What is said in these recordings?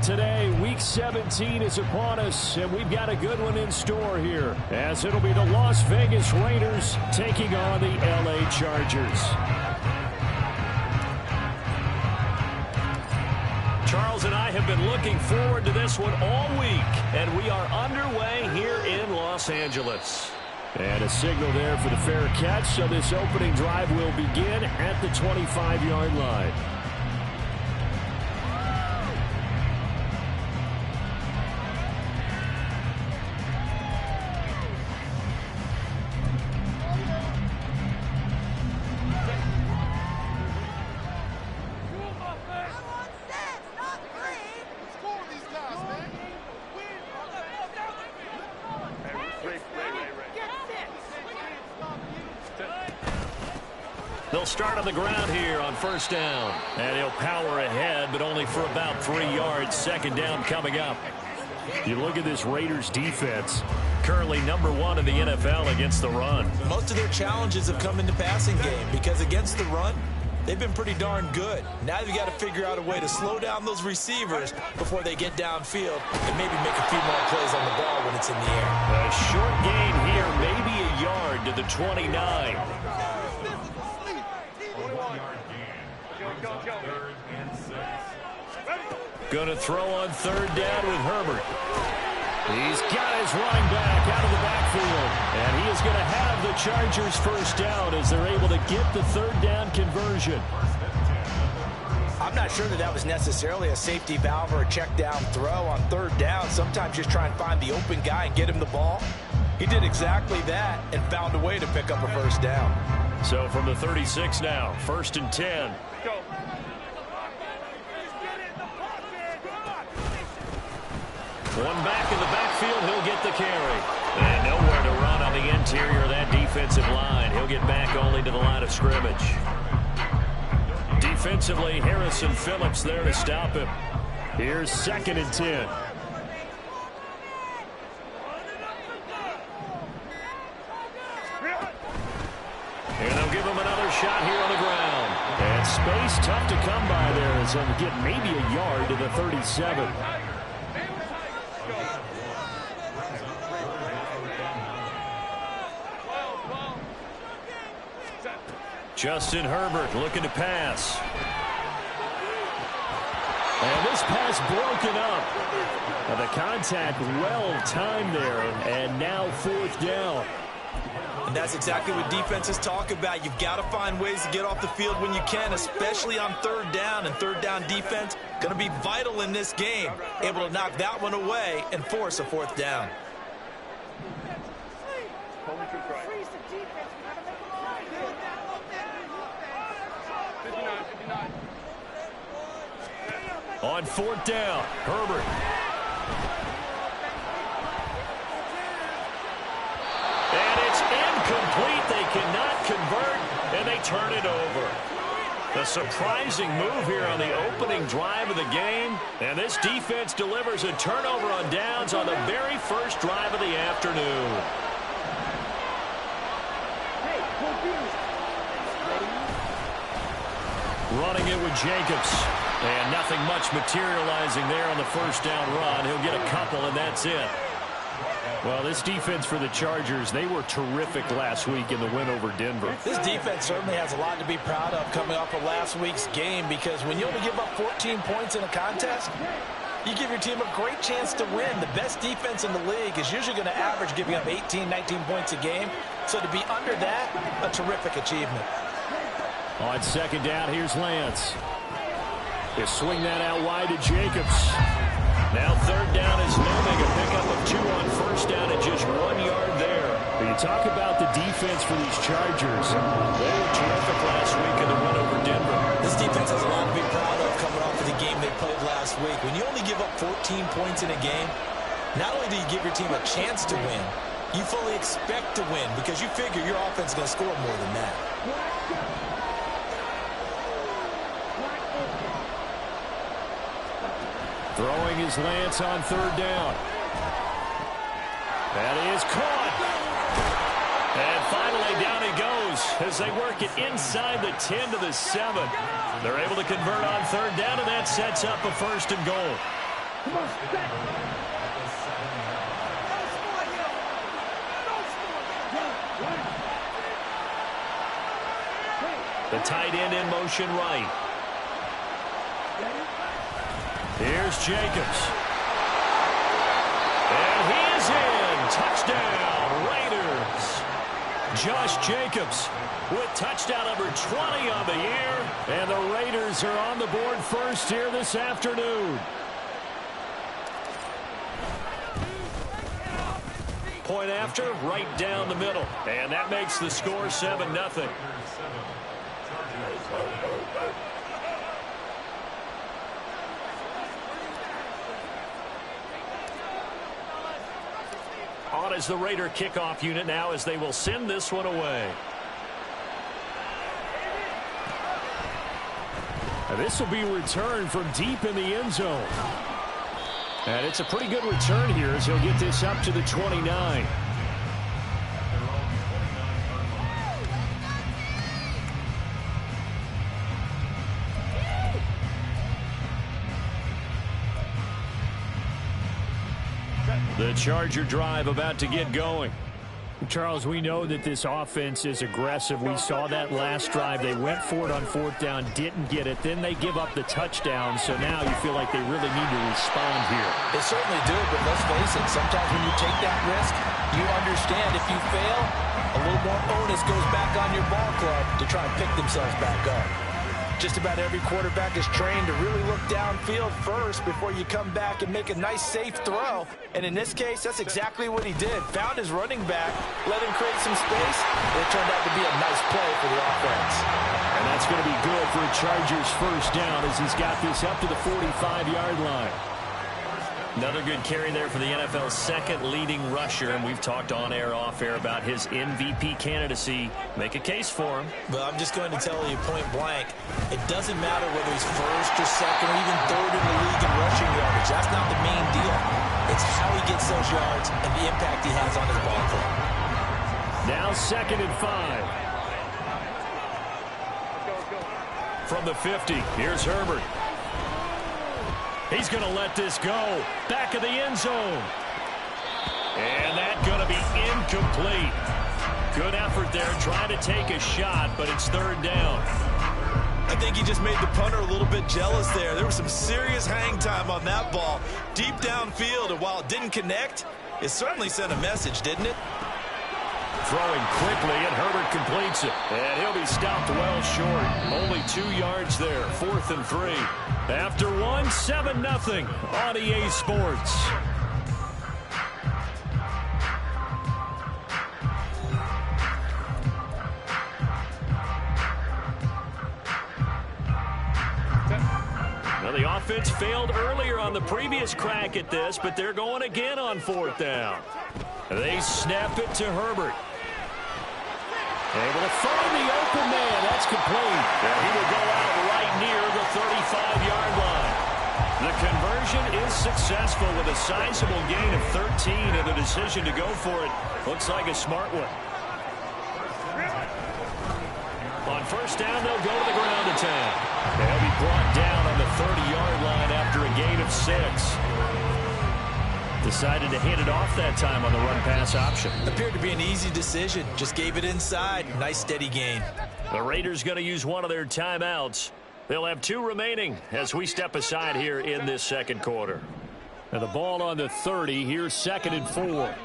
Today, Week 17 is upon us, and we've got a good one in store here, as it'll be the Las Vegas Raiders taking on the LA Chargers. Charles and I have been looking forward to this one all week, and we are underway here in Los Angeles. And a signal there for the fair catch, so this opening drive will begin at the 25-yard line. They'll start on the ground here on first down. And he'll power ahead, but only for about 3 yards. Second down coming up. You look at this Raiders defense, currently number 1 in the NFL against the run. Most of their challenges have come in the passing game because against the run, they've been pretty darn good. Now they've got to figure out a way to slow down those receivers before they get downfield and maybe make a few more plays on the ball when it's in the air. A short gain here, maybe a yard to the 29. Going to throw on third down with Herbert. He's got his running back out of the backfield. And he is going to have the Chargers first down as they're able to get the third down conversion. I'm not sure that was necessarily a safety valve or a check down throw on third down. Sometimes just try and find the open guy and get him the ball. He did exactly that and found a way to pick up a first down. So from the 36 now, 1st and 10. One back in the backfield, he'll get the carry. And nowhere to run on the interior of that defensive line. He'll get back only to the line of scrimmage. Defensively, Harrison Phillips there to stop him. Here's 2nd and 10. And they'll give him another shot here on the ground. And space tough to come by there as he'll get maybe a yard to the 37. Justin Herbert looking to pass. And this pass broken up. And the contact well timed there. And now 4th down. And that's exactly what defenses talk about. You've got to find ways to get off the field when you can, especially on third down. And third down defense going to be vital in this game. Able to knock that one away and force a 4th down. On 4th down, Herbert. And it's incomplete. They cannot convert, and they turn it over. A surprising move here on the opening drive of the game. And this defense delivers a turnover on downs on the very first drive of the afternoon. Running it with Jacobs. And nothing much materializing there on the first down run. He'll get a couple, and that's it. Well, this defense for the Chargers, they were terrific last week in the win over Denver. This defense certainly has a lot to be proud of coming off of last week's game, because when you only give up 14 points in a contest, you give your team a great chance to win. The best defense in the league is usually going to average giving up 18, 19 points a game. So to be under that, a terrific achievement. On 2nd down, here's Lance. They swing that out wide to Jacobs. Now 3rd down is looming. A pickup of 2 on 1st down and just 1 yard there. When you talk about the defense for these Chargers, they were terrific last week in the win over Denver. This defense has a lot to be proud of coming off of the game they played last week. When you only give up 14 points in a game, not only do you give your team a chance to win, you fully expect to win because you figure your offense is going to score more than that. Throwing is Lance on 3rd down. That is caught. And finally down he goes as they work it inside the 10 to the 7. They're able to convert on 3rd down, and that sets up a 1st and goal. The tight end in motion right. Here's Jacobs. And he is in. Touchdown, Raiders. Josh Jacobs with touchdown number 20 on the year. And the Raiders are on the board first here this afternoon. Point after, right down the middle. And that makes the score 7-0. On is the Raider kickoff unit now as they will send this one away. And this will be returned from deep in the end zone. And it's a pretty good return here as he'll get this up to the 29. The Charger drive about to get going. Charles, we know that this offense is aggressive. We saw that last drive. They went for it on fourth down, didn't get it. Then they give up the touchdown, so now you feel like they really need to respond here. They certainly do, but let's face it, sometimes when you take that risk, you understand if you fail, a little more onus goes back on your ball club to try and pick themselves back up. Just about every quarterback is trained to really look downfield first before you come back and make a nice, safe throw. And in this case, that's exactly what he did. Found his running back, let him create some space, and it turned out to be a nice play for the offense. And that's going to be good for a Chargers first down as he's got this up to the 45-yard line. Another good carry there for the NFL's second leading rusher, and we've talked on air, off air about his MVP candidacy. Make a case for him. But I'm just going to tell you point blank, it doesn't matter whether he's first or second or even third in the league in rushing yardage. That's not the main deal. It's how he gets those yards and the impact he has on his ball club. Now 2nd and 5. From the 50, here's Herbert. He's going to let this go. Back of the end zone. And that's going to be incomplete. Good effort there, trying to take a shot, but it's third down. I think he just made the punter a little bit jealous there. There was some serious hang time on that ball. Deep downfield, and while it didn't connect, it certainly sent a message, didn't it? Throwing quickly, and Herbert completes it. And he'll be stopped well short. Only 2 yards there. 4th and 3. After one, 7-0 on EA Sports. Now the offense failed earlier on the previous crack at this, but they're going again on 4th down. They snap it to Herbert. Able to find the open man. That's complete. And he will go out right near the 35-yard line. The conversion is successful with a sizable gain of 13 and the decision to go for it. Looks like a smart one. On first down, they'll go to the ground attack. They'll be brought down on the 30-yard line after a gain of 6. Decided to hand it off that time on the run-pass option. Appeared to be an easy decision. Just gave it inside. Nice, steady gain. The Raiders going to use one of their timeouts. They'll have 2 remaining as we step aside here in this second quarter. Now the ball on the 30. Here's 2nd and 4.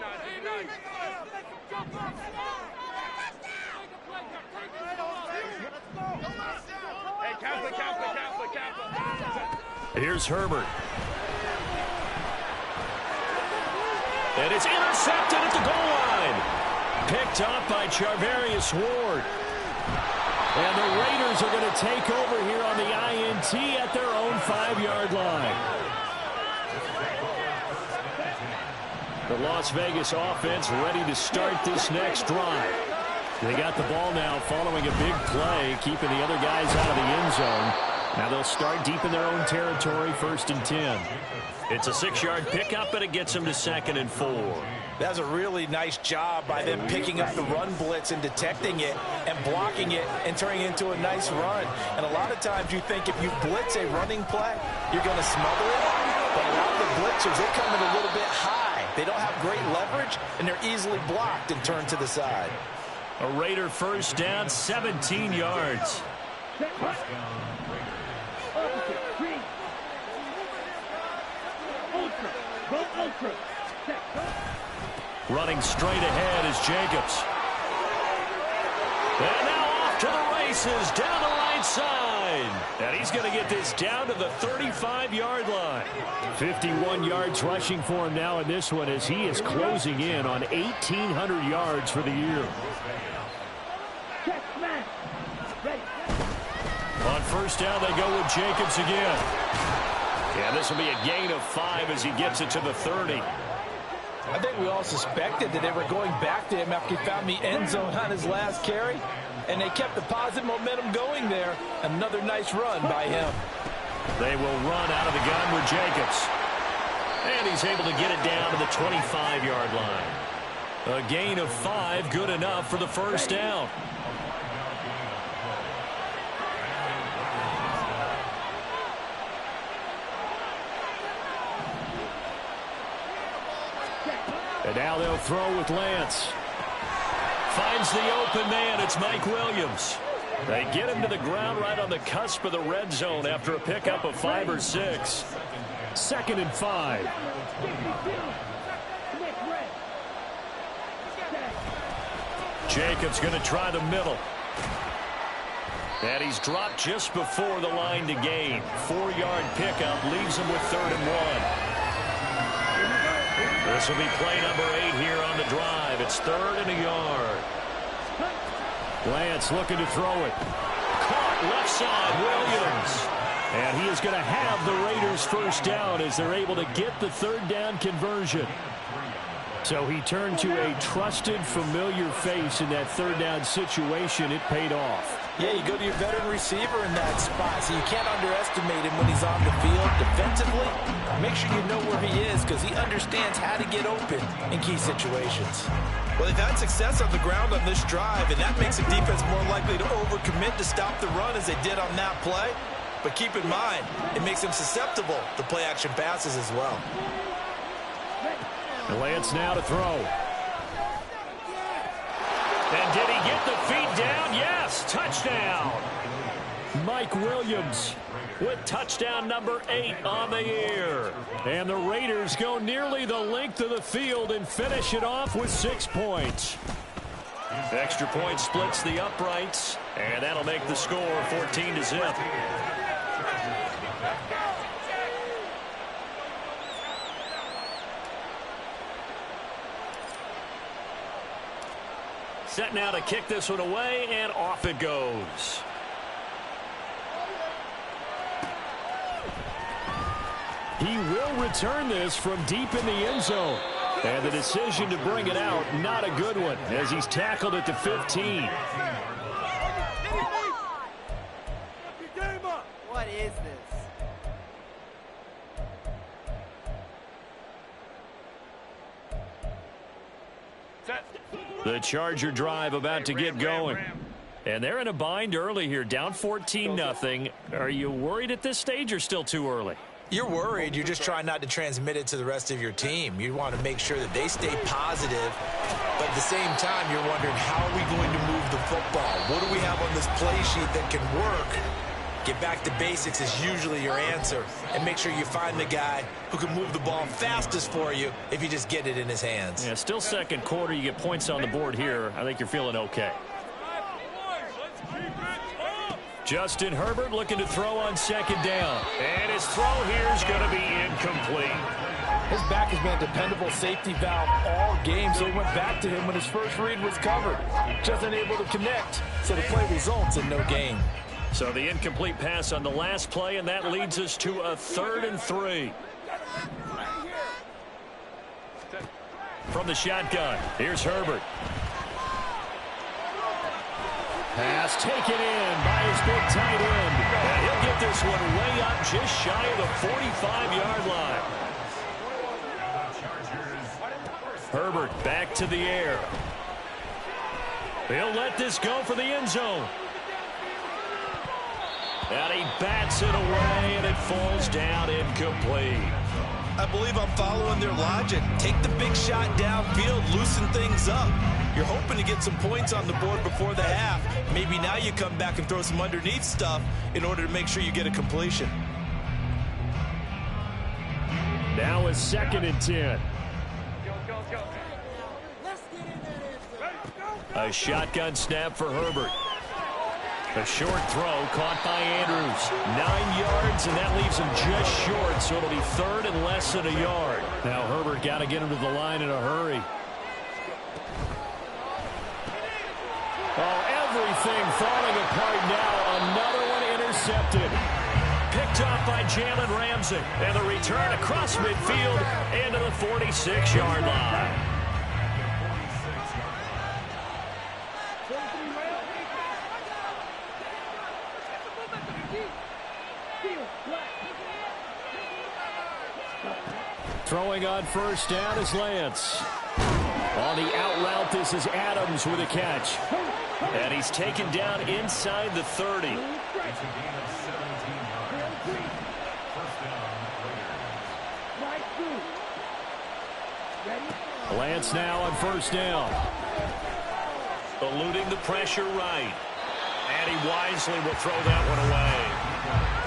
Here's Herbert. And it's intercepted at the goal line. Picked up by Charvarius Ward. And the Raiders are going to take over here on the INT at their own 5-yard line. The Las Vegas offense ready to start this next drive. They got the ball now following a big play, keeping the other guys out of the end zone. Now they'll start deep in their own territory, 1st and 10. It's a 6-yard pickup, and it gets them to 2nd and 4. That's a really nice job by them picking up the run blitz and detecting it and blocking it and turning it into a nice run. And a lot of times you think if you blitz a running play, you're going to smother it. But a lot of the blitzers, they come in a little bit high. They don't have great leverage, and they're easily blocked and turned to the side. A Raider first down, 17 yards. Running straight ahead is Jacobs. And now off to the races, down the right side. And he's going to get this down to the 35-yard line. 51 yards rushing for him now in this one as he is closing in on 1,800 yards for the year. On first down, they go with Jacobs again. Yeah, this will be a gain of 5 as he gets it to the 30. I think we all suspected that they were going back to him after he found the end zone on his last carry, and they kept the positive momentum going there. Another nice run by him. They will run out of the gun with Jacobs. And he's able to get it down to the 25-yard line. A gain of 5, good enough for the first down. And now they'll throw with Lance. Finds the open man. It's Mike Williams. They get him to the ground right on the cusp of the red zone after a pickup of 5 or 6. 2nd and 5. Jacobs going to try the middle. And he's dropped just before the line to gain. 4-yard pickup leaves him with 3rd and 1. This will be play number 8 here on the drive. It's 3rd and a yard. Lance looking to throw it. Caught left side, Williams. And he is going to have the Raiders first down as they're able to get the 3rd down conversion. So he turned to a trusted, familiar face in that 3rd down situation. It paid off. Yeah, you go to your veteran receiver in that spot, so you can't underestimate him when he's on the field. Defensively, make sure you know where he is because he understands how to get open in key situations. Well, they've had success on the ground on this drive, and that makes the defense more likely to overcommit to stop the run as they did on that play. But keep in mind, it makes them susceptible to play-action passes as well. Lance now to throw. And did he get the feet down? Yes, touchdown. Mike Williams with touchdown number 8 on the year. And the Raiders go nearly the length of the field and finish it off with 6 points. Extra point splits the uprights, and that'll make the score 14-0. Set now to kick this one away, and off it goes. He will return this from deep in the end zone. And the decision to bring it out, not a good one, as he's tackled at the 15. What is this? The Charger drive about to get going. And they're in a bind early here, down 14-0. Are you worried at this stage or still too early? You're worried. You're just trying not to transmit it to the rest of your team. You want to make sure that they stay positive. But at the same time, you're wondering, how are we going to move the football? What do we have on this play sheet that can work? Get back to basics is usually your answer. And make sure you find the guy who can move the ball fastest for you if you just get it in his hands. Yeah, still second quarter. You get points on the board here. I think you're feeling okay. Justin Herbert looking to throw on 2nd down. And his throw here is going to be incomplete. His back has been a dependable safety valve all game, so he went back to him when his first read was covered. Just unable to connect, so the play results in no gain. So the incomplete pass on the last play, and that leads us to a 3rd and 3. From the shotgun, here's Herbert. Pass taken in by his big tight end. And he'll get this one way up just shy of the 45-yard line. Herbert back to the air. He'll let this go for the end zone. And he bats it away, and it falls down incomplete. I believe I'm following their logic. Take the big shot downfield, loosen things up. You're hoping to get some points on the board before the half. Maybe now you come back and throw some underneath stuff in order to make sure you get a completion. Now it's 2nd and 10. A shotgun snap for Herbert. A short throw caught by Andrews. 9 yards, and that leaves him just short, so it'll be 3rd and less than a yard. Now Herbert got to get him to the line in a hurry. Oh, everything falling apart now. Another one intercepted. Picked off by Jalen Ramsey. And the return across midfield into the 46-yard line. Throwing on 1st down is Lance. On the out route, this is Adams with a catch. And he's taken down inside the 30. Lance now on 1st down. Eluding the pressure right. And he wisely will throw that one away.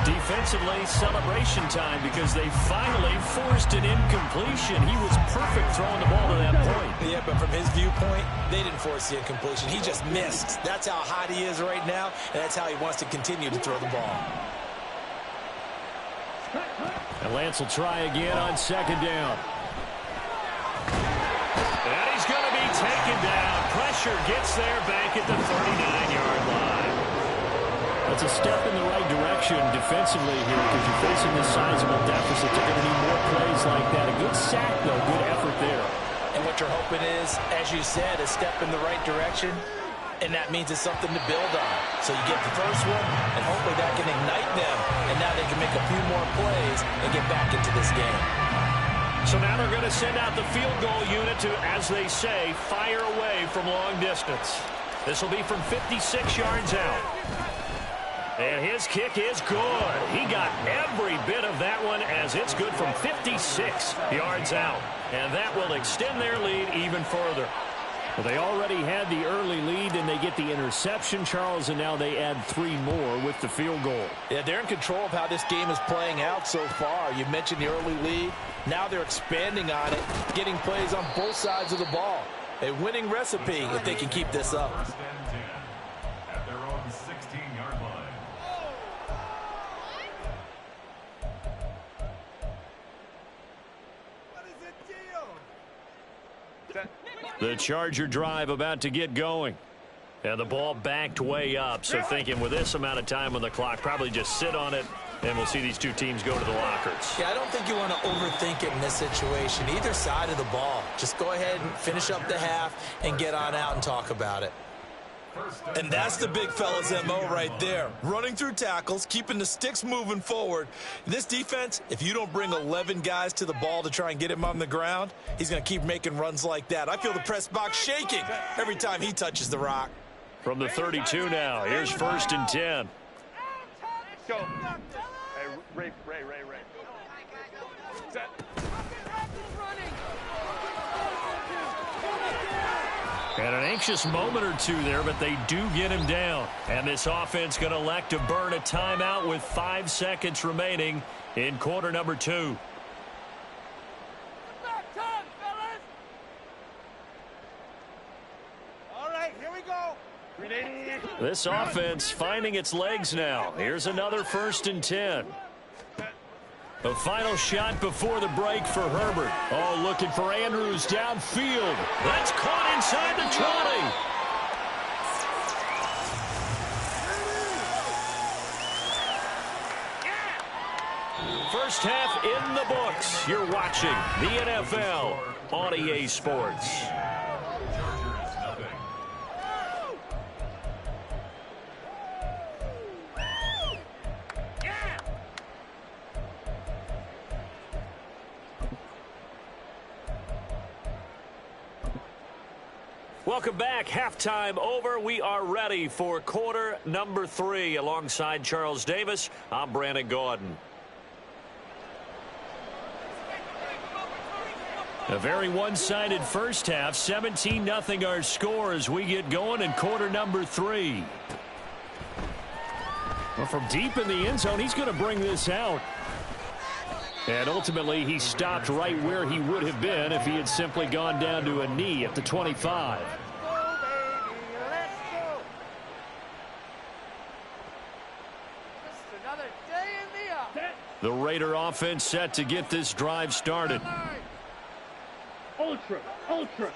Defensively, celebration time because they finally forced an incompletion. He was perfect throwing the ball to that point. Yeah, but from his viewpoint, they didn't force the incompletion. He just missed. That's how hot he is right now, and that's how he wants to continue to throw the ball. And Lance will try again on 2nd down. And he's going to be taken down. Pressure gets there back at the 39-yard line. That's a step in the right direction defensively here because you're facing this sizable deficit. You're going to need more plays like that. A good sack, though. Good effort there. And what you're hoping is, as you said, a step in the right direction, and that means it's something to build on. So you get the first one, and hopefully that can ignite them, and now they can make a few more plays and get back into this game. So now they're going to send out the field goal unit to, as they say, fire away from long distance. This will be from 56 yards out. And his kick is good. He got every bit of that one as it's good from 56 yards out. And that will extend their lead even further. Well, they already had the early lead, and they get the interception, Charles, and now they add 3 more with the field goal. Yeah, they're in control of how this game is playing out so far. You mentioned the early lead. Now they're expanding on it, getting plays on both sides of the ball. A winning recipe if they can keep this up. At their own 16-yard line. The Charger drive about to get going. And the ball backed way up. So thinking with this amount of time on the clock, probably just sit on it, and we'll see these two teams go to the lockers. Yeah, I don't think you want to overthink it in this situation. Either side of the ball. Just go ahead and finish up the half and get on out and talk about it. And that's the big fella's MO right there. Running through tackles, keeping the sticks moving forward. This defense, if you don't bring 11 guys to the ball to try and get him on the ground, he's going to keep making runs like that. I feel the press box shaking every time he touches the rock. From the 32 now, here's 1st and 10. Go. Hey, Ray. Set. And an anxious moment or two there, but they do get him down. And this offense going to elect to burn a timeout with 5 seconds remaining in quarter number 2. All right, here we go. This offense finding its legs now. Here's another 1st and 10. The final shot before the break for Herbert. Oh, looking for Andrews downfield. That's caught inside the 20. First half in the books. You're watching the NFL on EA Sports. Welcome back. Halftime over. We are ready for quarter number 3. Alongside Charles Davis, I'm Brandon Gaudin. A very one-sided first half. 17-0 our score as we get going in quarter number 3. Well, from deep in the end zone, he's going to bring this out. And ultimately, he stopped right where he would have been if he had simply gone down to a knee at the 25. The Raider offense set to get this drive started. Ultra.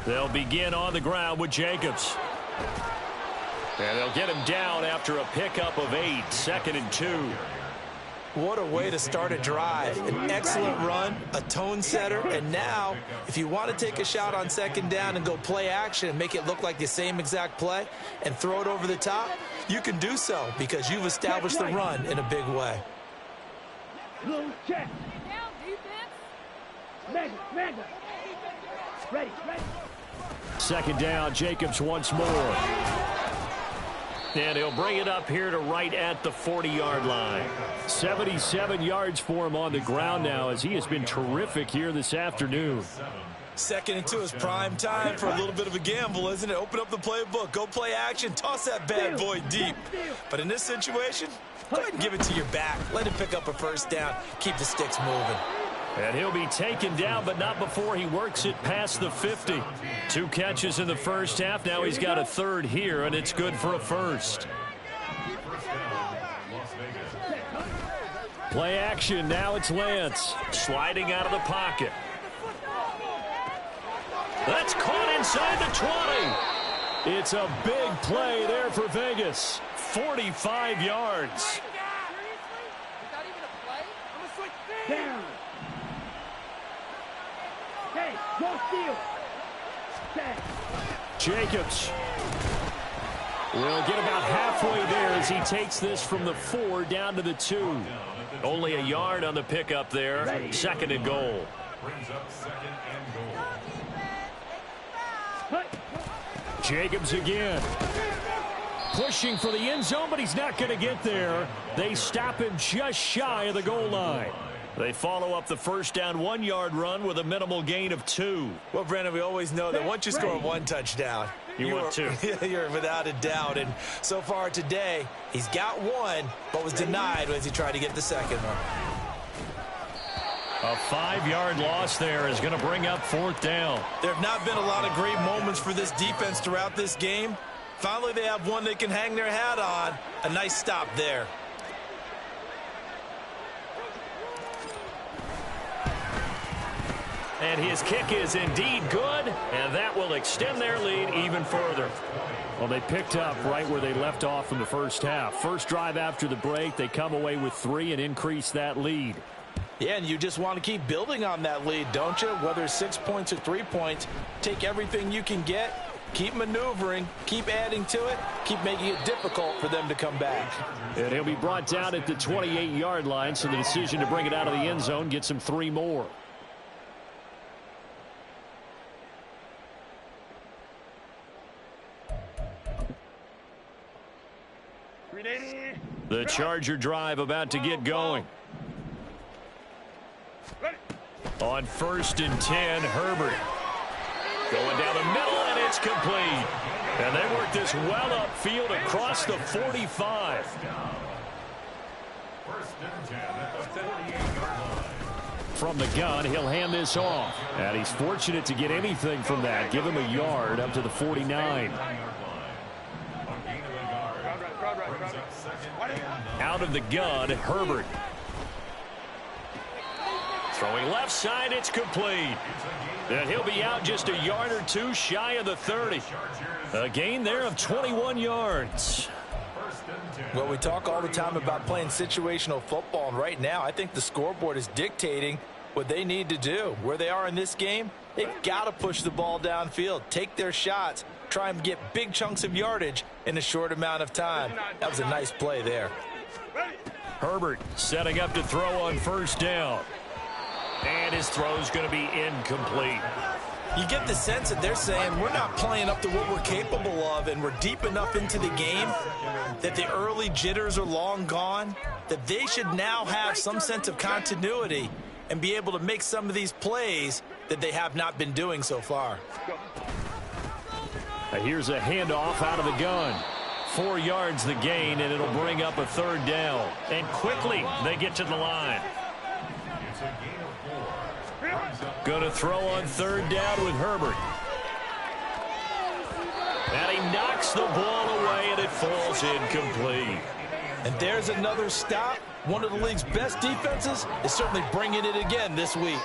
They'll begin on the ground with Jacobs. And they'll get him down after a pickup of 8, 2nd and 2. What a way to start a drive. An excellent run, a tone setter, and now if you want to take a shot on 2nd down and go play action and make it look like the same exact play and throw it over the top, you can do so because you've established the run in a big way. Check. Mega. Ready. 2nd down, Jacobs once more. And he'll bring it up here to right at the 40-yard line. 77 yards for him on the ground now as he has been terrific here this afternoon. 2nd and 2 is prime time for a little bit of a gamble, isn't it? Open up the playbook, go play action, toss that bad boy deep. But in this situation, go ahead and give it to your back. Let him pick up a 1st down. Keep the sticks moving. And he'll be taken down, but not before he works it past the 50. 2 catches in the first half. Now he's got a 3rd here, and it's good for a 1st. Play action. Now it's Lance sliding out of the pocket. That's caught inside the 20. It's a big play there for Vegas. 45 yards. Down. Hey, go steal. Jacobs will get about halfway there as he takes this from the 4 down to the 2. Only a yard on the pickup there. 2nd and goal. Jacobs again. Pushing for the end zone, but he's not going to get there. They stop him just shy of the goal line. They follow up the 1st down 1-yard run with a minimal gain of 2. Well, Brandon, we always know that once you score 1 touchdown, you want 2. You're without a doubt. And so far today, he's got 1, but was denied as he tried to get the 2nd one. A 5-yard loss there is going to bring up 4th down. There have not been a lot of great moments for this defense throughout this game. Finally, they have one they can hang their hat on. A nice stop there. And his kick is indeed good, and that will extend their lead even further. Well, they picked up right where they left off in the first half. First drive after the break, they come away with 3 and increase that lead. Yeah, and you just want to keep building on that lead, don't you? Whether it's 6 points or 3 points, take everything you can get, keep maneuvering, keep adding to it, keep making it difficult for them to come back. And he'll be brought down at the 28-yard line, so the decision to bring it out of the end zone gets him 3 more. The Charger drive about to get going. On 1st and 10, Herbert going down the middle, and it's complete. And they work this well upfield across the 45. From the gun, he'll hand this off. And he's fortunate to get anything from that. Give him a yard up to the 49. Out of the gun, Herbert. Throwing left side, it's complete. And he'll be out just a yard or 2 shy of the 30. A gain there of 21 yards. Well, we talk all the time about playing situational football, and right now I think the scoreboard is dictating what they need to do. Where they are in this game, they've got to push the ball downfield, take their shots, try and get big chunks of yardage in a short amount of time. That was a nice play there. Herbert setting up to throw on 1st down. And his throw's going to be incomplete. You get the sense that they're saying we're not playing up to what we're capable of, and we're deep enough into the game that the early jitters are long gone, that they should now have some sense of continuity and be able to make some of these plays that they have not been doing so far. Here's a handoff out of the gun. 4 yards the gain, and it'll bring up a third down. And quickly, they get to the line. Going to throw on third down with Herbert. And he knocks the ball away, and it falls incomplete. And there's another stop. One of the league's best defenses is certainly bringing it again this week.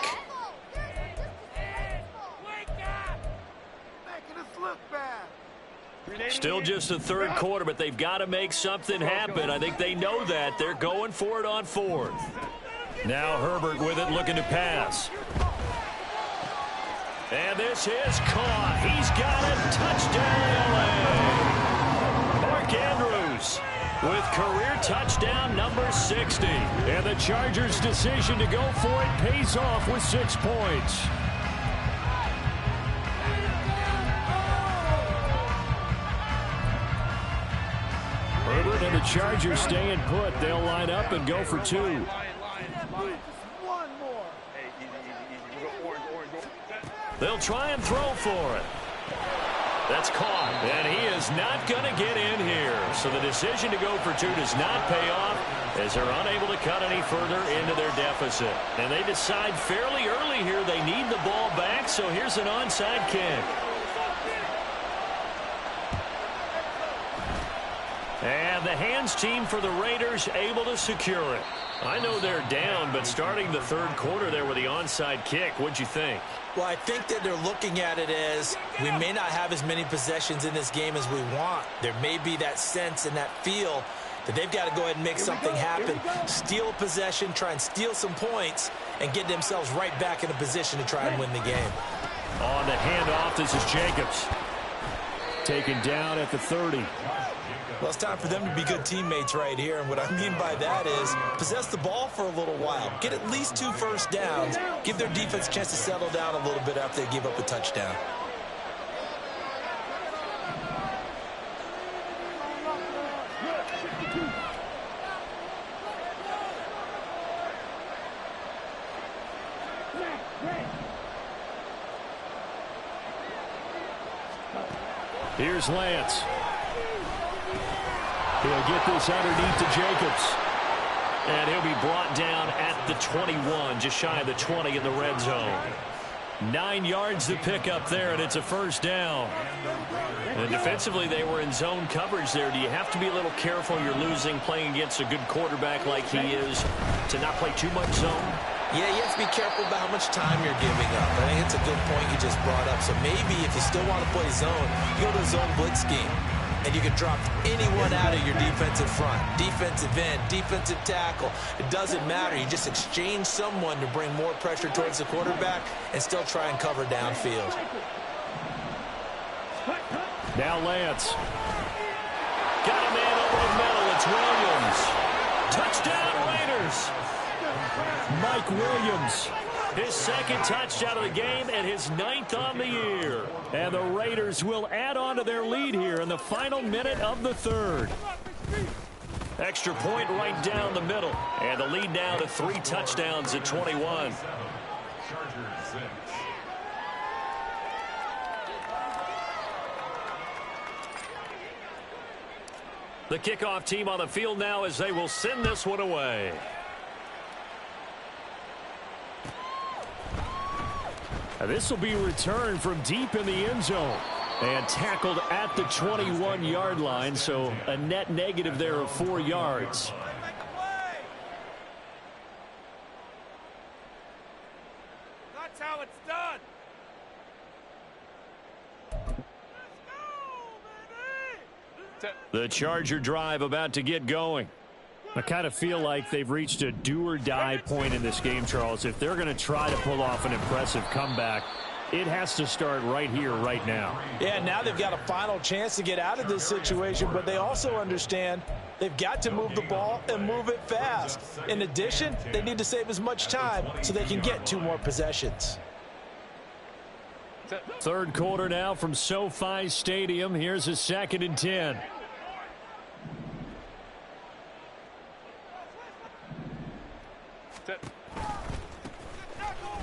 Still just the third quarter, but they've got to make something happen. I think they know that. They're going for it on fourth. Now Herbert with it, looking to pass. And this is caught. He's got it. Touchdown, LA. Mark Andrews with career touchdown number 60. And the Chargers' decision to go for it pays off with 6 points. Herbert and the Chargers staying put. They'll line up and go for 2. They'll try and throw for it. That's caught, and he is not going to get in here. So the decision to go for 2 does not pay off as they're unable to cut any further into their deficit. And they decide fairly early here they need the ball back, so here's an onside kick. And the hands team for the Raiders able to secure it. I know they're down, but starting the third quarter there with the onside kick, what'd you think? Well, I think that they're looking at it as we may not have as many possessions in this game as we want. There may be that sense and that feel that they've got to go ahead and make something happen, steal a possession, try and steal some points, and get themselves right back in a position to try and win the game. On the handoff, this is Jacobs. Taken down at the 30. Well, it's time for them to be good teammates right here, and what I mean by that is possess the ball for a little while, get at least 2 first downs, give their defense a chance to settle down a little bit after they give up a touchdown. Here's Lance. He'll get this underneath to Jacobs. And he'll be brought down at the 21, just shy of the 20 in the red zone. 9 yards to pick up there, and it's a first down. And defensively, they were in zone coverage there. Do you have to be a little careful? You're losing, playing against a good quarterback like he is, to not play too much zone? Yeah, you have to be careful about how much time you're giving up. I think it's a good point you just brought up. So maybe if you still want to play zone, you go to a zone blitz scheme. And you can drop anyone out of your defensive front. Defensive end, defensive tackle. It doesn't matter. You just exchange someone to bring more pressure towards the quarterback and still try and cover downfield. Now Lance. Got a man over the middle. It's Williams. Touchdown Raiders. Mike Williams. His second touchdown of the game and his 9th on the year. And the Raiders will add on to their lead here in the final minute of the third. Extra point right down the middle. And the lead now to 3 touchdowns at 21. The kickoff team on the field now as they will send this one away. This will be returned from deep in the end zone and tackled at the 21-yard line, so a net negative there of 4 yards. That's how it's done. The Charger drive about to get going. I kind of feel like they've reached a do-or-die point in this game, Charles. If they're going to try to pull off an impressive comeback, it has to start right here, right now. Yeah, now they've got a final chance to get out of this situation, but they also understand they've got to move the ball and move it fast. In addition, they need to save as much time so they can get 2 more possessions. Third quarter now from SoFi Stadium. Here's a 2nd and 10.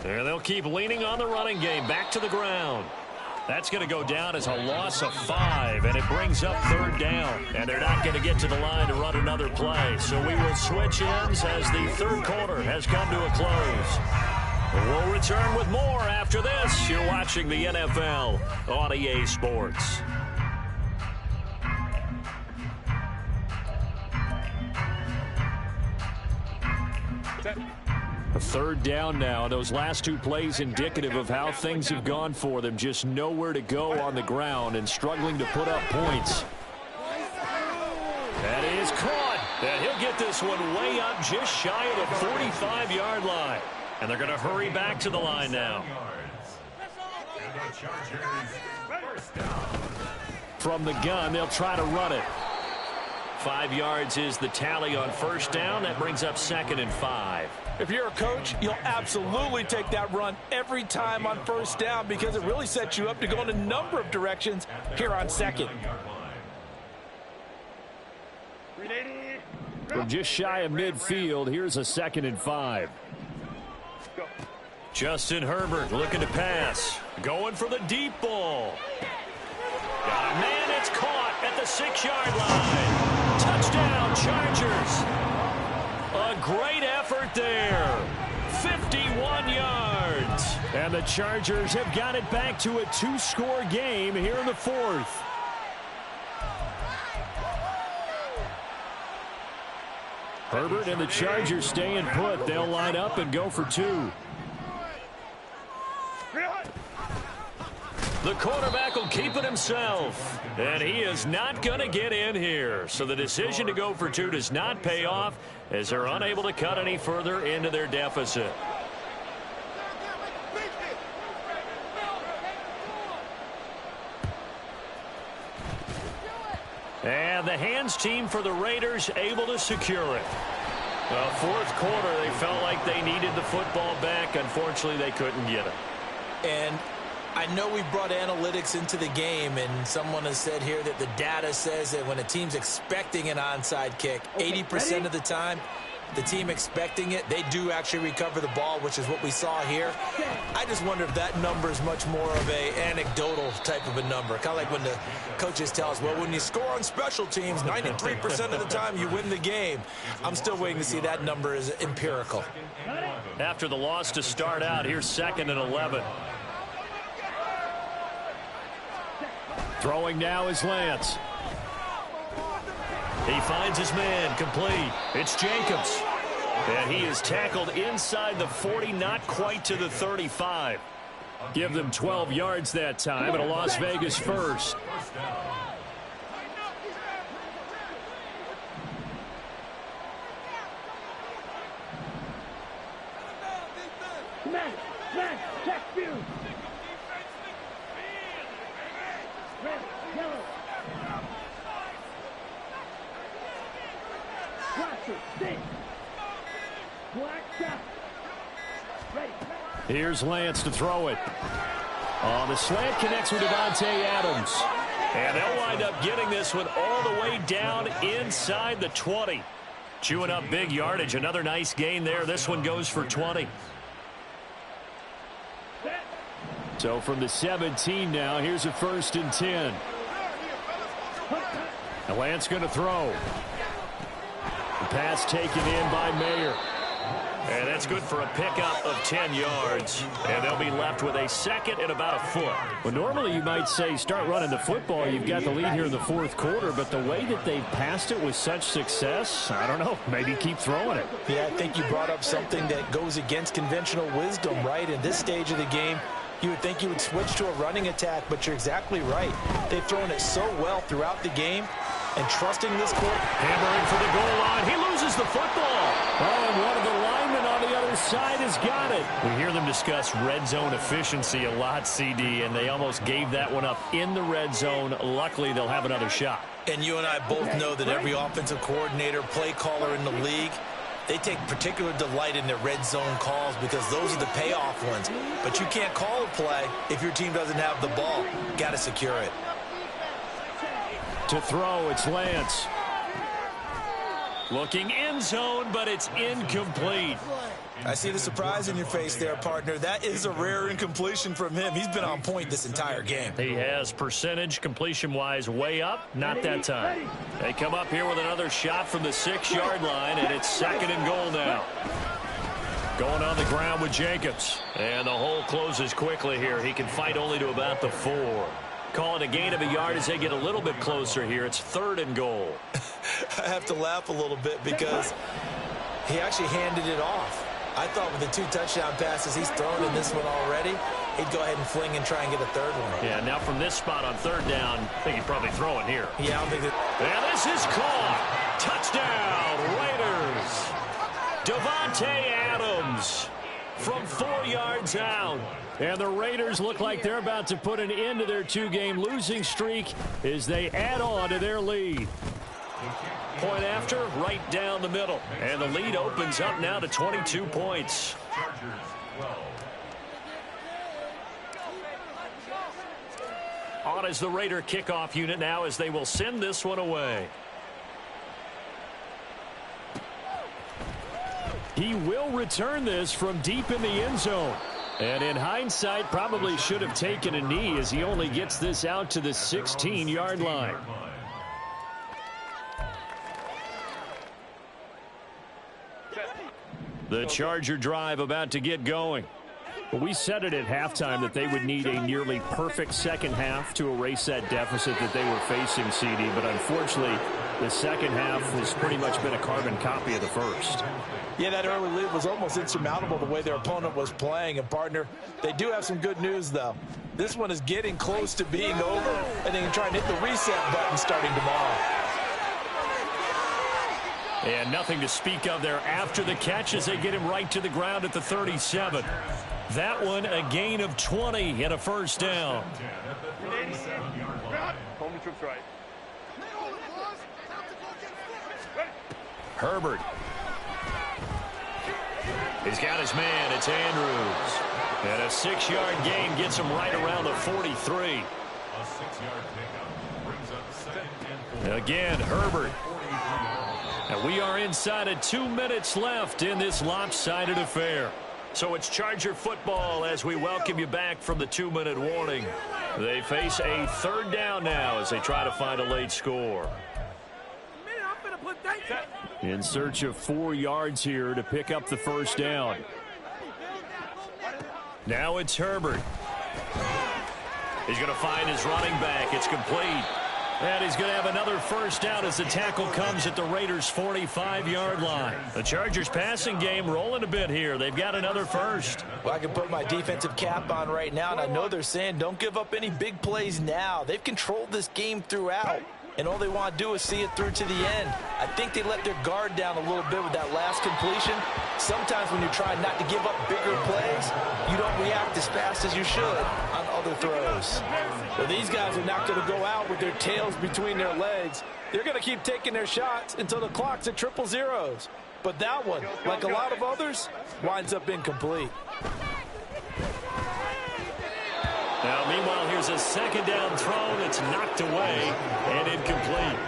And they'll keep leaning on the running game. Back to the ground. That's going to go down as a loss of 5, and it brings up 3rd down. And they're not going to get to the line to run another play. So we will switch ends as the 3rd quarter has come to a close. We'll return with more after this. You're watching the NFL on EA Sports. A 3rd down now. Those last 2 plays indicative of how things have gone for them. Just nowhere to go on the ground and struggling to put up points. That is caught. And he'll get this one way up just shy of the 45-yard line. And they're going to hurry back to the line now. From the gun, they'll try to run it. 5 yards is the tally on 1st down. That brings up 2nd and 5. If you're a coach, you'll absolutely take that run every time on 1st down because it really sets you up to go in a number of directions here on 2nd. From just shy of midfield, here's a 2nd and 5. Justin Herbert looking to pass. Going for the deep ball. Got a man, it's caught at the 6-yard line. Touchdown, Chargers. A great effort there. 51 yards. And the Chargers have got it back to a 2-score game here in the 4th. Herbert and the Chargers staying put. They'll line up and go for 2. The quarterback will keep it himself. And he is not going to get in here. So the decision to go for 2 does not pay off as they're unable to cut any further into their deficit. And the hands team for the Raiders able to secure it. Well, 4th quarter, they felt like they needed the football back. Unfortunately, they couldn't get it. And I know we brought analytics into the game, and someone has said here that the data says that when a team's expecting an onside kick, 80% of the time, the team expecting it, they do actually recover the ball, which is what we saw here. I just wonder if that number is much more of an anecdotal type of a number. Kind of like when the coaches tell us, well, when you score on special teams, 93% of the time you win the game. I'm still waiting to see that number is empirical. After the loss to start out, here's 2nd and 11. Throwing now is Lance. He finds his man, complete. It's Jacobs. And he is tackled inside the 40, not quite to the 35. Give them 12 yards that time, and a Las Vegas first. Here's Lance to throw it. The slant connects with Davante Adams. And they'll wind up getting this one all the way down inside the 20. Chewing up big yardage. Another nice gain there. This one goes for 20. So from the 17 now, here's a 1st and 10. And Lance going to throw. The pass taken in by Mayer. And that's good for a pickup of 10 yards. And they'll be left with a 2nd and about a foot. Well, normally you might say start running the football. You've got the lead here in the 4th quarter. But the way that they've passed it with such success, I don't know, maybe keep throwing it. Yeah, I think you brought up something that goes against conventional wisdom, right? In this stage of the game, you would think you would switch to a running attack, but you're exactly right. They've thrown it so well throughout the game. And trusting this court. Hammering for the goal line. He loses the football. Oh, and one of the linemen on the other side has got it. We hear them discuss red zone efficiency a lot, CD, and they almost gave that one up in the red zone. Luckily, they'll have another shot. And you and I both know that every offensive coordinator, play caller in the league, they take particular delight in their red zone calls because those are the payoff ones. But you can't call a play if your team doesn't have the ball. Got to secure it. To throw, it's Lance. Looking end zone, but it's incomplete. I see the surprise in your face there, partner. That is a rare incompletion from him. He's been on point this entire game. He has percentage completion-wise way up. Not that time. They come up here with another shot from the 6-yard line, and it's 2nd and goal now. Going on the ground with Jacobs. And the hole closes quickly here. He can fight only to about the 4. Call it a gain of a yard as they get a little bit closer here. It's 3rd and goal. I have to laugh a little bit because he actually handed it off. I thought with the 2 touchdown passes he's thrown in this one already, he'd go ahead and fling and try and get a 3rd one. Yeah, now from this spot on 3rd down, I think he'd probably throw it here. Yeah, I don't think that. And this is caught. Touchdown, Raiders. Davante Adams from 4 yards out. And the Raiders look like they're about to put an end to their 2-game losing streak as they add on to their lead. Point after, right down the middle. And the lead opens up now to 22 points. On is the Raider kickoff unit now as they will send this one away. He will return this from deep in the end zone. And in hindsight, probably should have taken a knee as he only gets this out to the 16-yard line. The Charger drive about to get going. We said it at halftime that they would need a nearly perfect second half to erase that deficit that they were facing, CD. But unfortunately, the second half has pretty much been a carbon copy of the first. Yeah, that early lead was almost insurmountable the way their opponent was playing. And, partner, they do have some good news, though. This one is getting close to being over, and they can try and hit the reset button starting tomorrow. And nothing to speak of there after the catch as they get him right to the ground at the 37. That one a gain of 20 and a first down. Herbert. He's got his man. It's Andrews. And a 6-yard gain gets him right around the 43. A 6-yard pickup brings up 2nd and 4. Again, Herbert. And we are inside of 2 minutes left in this lopsided affair. So it's Charger football as we welcome you back from the 2-minute warning. They face a 3rd down now as they try to find a late score. In search of 4 yards here to pick up the first down. Now it's Herbert. He's going to find his running back. It's complete. And he's going to have another first down as the tackle comes at the Raiders' 45-yard line. The Chargers passing game rolling a bit here. They've got another first. Well, I can put my defensive cap on right now, and I know they're saying don't give up any big plays now. They've controlled this game throughout, and all they want to do is see it through to the end. I think they let their guard down a little bit with that last completion. Sometimes when you're trying not to give up bigger plays, you don't react as fast as you should on other throws. Well, these guys are not going to go out with their tails between their legs. They're going to keep taking their shots until the clock's at 000. But that one, like a lot of others, winds up incomplete. Now, meanwhile, here's a 2nd down throw that's knocked away and incomplete.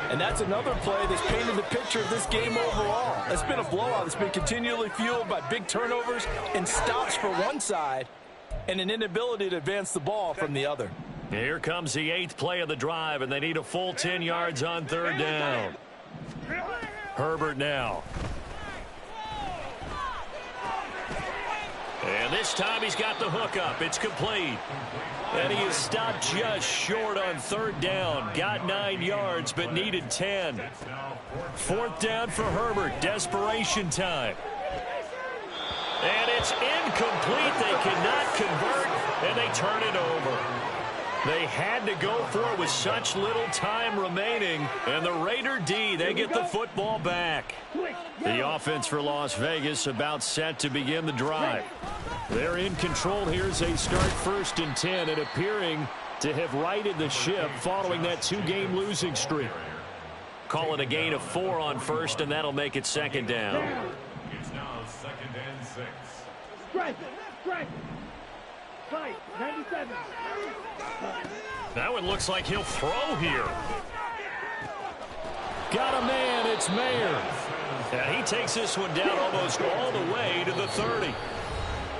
And that's another play that's painted the picture of this game overall. It's been a blowout. It's been continually fueled by big turnovers and stops for one side and an inability to advance the ball from the other. Here comes the 8th play of the drive, and they need a full 10 yards on 3rd down. Herbert now. And this time he's got the hook up. It's complete. And he is stopped just short on 3rd down. Got 9 yards, but needed 10. 4th down for Herbert. Desperation time. And it's incomplete. They cannot convert, and they turn it over. They had to go for it with such little time remaining. And the Raider D, they get the football back. The offense for Las Vegas about set to begin the drive. They're in control here as they start 1st and 10 and appearing to have righted the ship following that 2-game losing streak. Call it a gain of 4 on 1st, and that'll make it 2nd down. It's now 2nd and 6. Strike! Strike! 97! That one looks like he'll throw here. Got a man, it's Mayer. And he takes this one down almost all the way to the 30.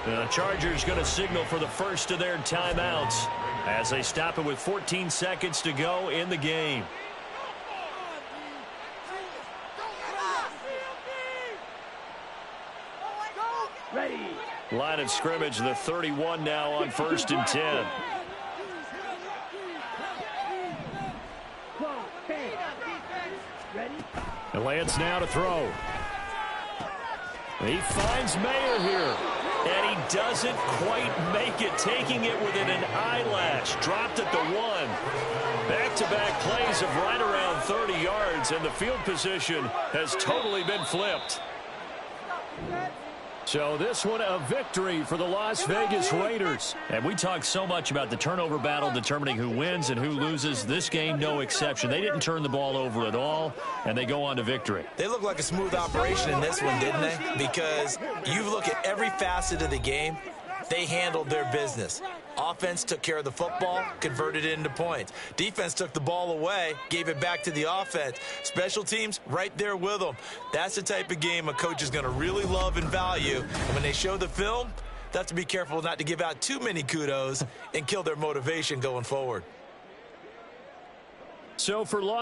The Chargers going to signal for the first of their timeouts as they stop it with 14 seconds to go in the game. Ready. Line of scrimmage, the 31 now on 1st and 10. Ready. And Lance now to throw. He finds Mayer here. And he doesn't quite make it, taking it within an eyelash. Dropped at the 1. Back-to-back plays of right around 30 yards, and the field position has totally been flipped. So this one a victory for the Las Vegas Raiders. And we talk so much about the turnover battle determining who wins and who loses. This game, no exception. They didn't turn the ball over at all, and they go on to victory. They look like a smooth operation in this one, didn't they? Because you look at every facet of the game, they handled their business. Offense took care of the football, converted it into points. Defense took the ball away, gave it back to the offense. Special teams, right there with them. That's the type of game a coach is going to really love and value. And when they show the film, they have to be careful not to give out too many kudos and kill their motivation going forward. So for Las